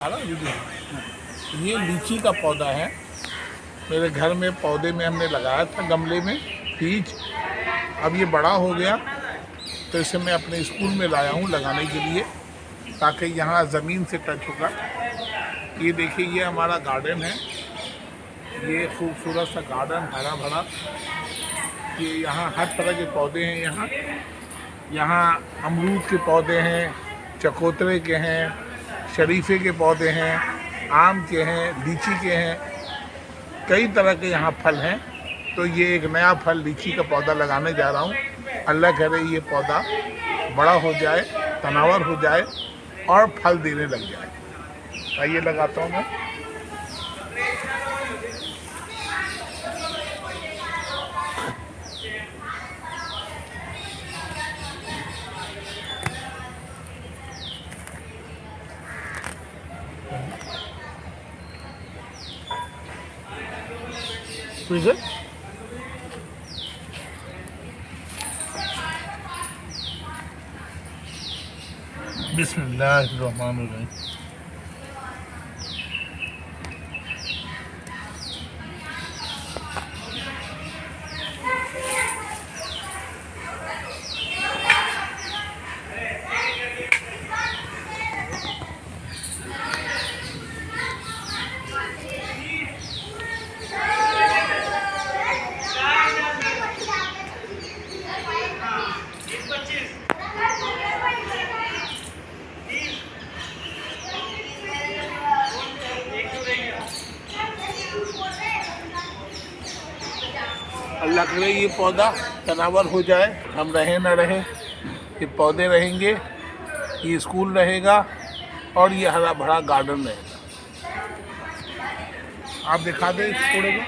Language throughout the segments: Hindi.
ये लीची का पौधा है। मेरे घर में पौधे में हमने लगाया था गमले में बीज। अब ये बड़ा हो गया तो इसे मैं अपने स्कूल में लाया हूँ लगाने के लिए, ताकि यहाँ ज़मीन से टच होगा। ये देखिए, ये हमारा गार्डन है। ये खूबसूरत सा गार्डन, हरा भरा। ये यहाँ हर तरह के पौधे हैं। यहाँ अमरूद के पौधे हैं, चकोतरे के हैं, शरीफे के पौधे हैं, आम के हैं, लीची के हैं, कई तरह के यहाँ फल हैं। तो ये एक नया फल लीची का पौधा लगाने जा रहा हूँ। अल्लाह करे ये पौधा बड़ा हो जाए, तनावर हो जाए और फल देने लग जाए। आइए लगाता हूँ मैं। बिस्मिल्लाहिर्रहमानिर्रहीम। अल्लाह करे ये पौधा तनावर हो जाए, हम रहे न रहे, ये पौधे रहेंगे, ये स्कूल रहेगा और ये हरा भरा गार्डन रहेगा। आप दिखा दें इस थोड़े को।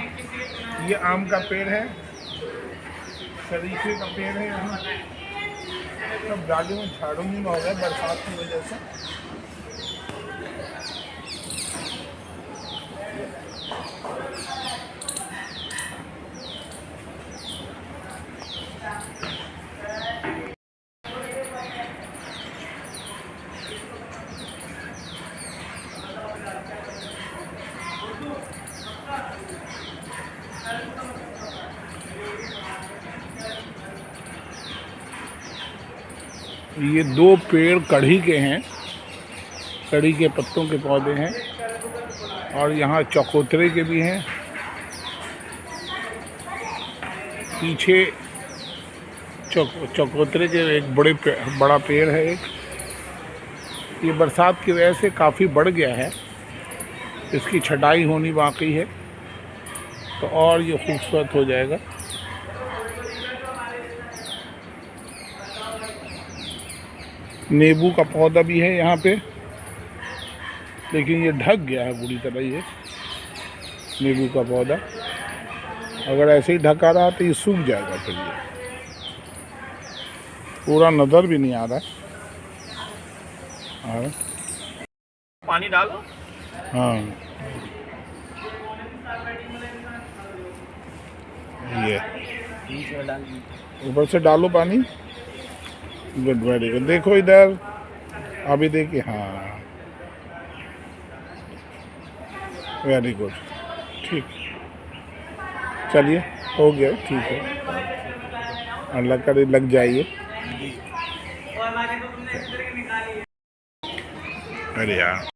ये आम का पेड़ है, शरीफे का पेड़ है। यहाँ सब गाड़ी में झाड़ू नहीं हो गया बरसात की वजह से। ये दो पेड़ कढ़ी के हैं, कढ़ी के पत्तों के पौधे हैं। और यहाँ चकोतरे के भी हैं। पीछे चकोतरे के एक बड़ा पेड़ है एक। ये बरसात की वजह से काफ़ी बढ़ गया है, इसकी छटाई होनी बाकी है तो और ये खूबसूरत हो जाएगा। नींबू का पौधा भी है यहाँ पे, लेकिन ये ढक गया है पूरी तरह। ये नींबू का पौधा अगर ऐसे ही ढका रहा तो ये सूख जाएगा, फिर ये पूरा नज़र भी नहीं आ रहा है। पानी डालो। हाँ, ये ऊपर से डालो पानी। Good, very good. देखो इधर, अभी देखिए। हाँ, वेरी गुड, ठीक। चलिए, हो गया, ठीक है। अल्लाह करे लग जाइए। अरे यार।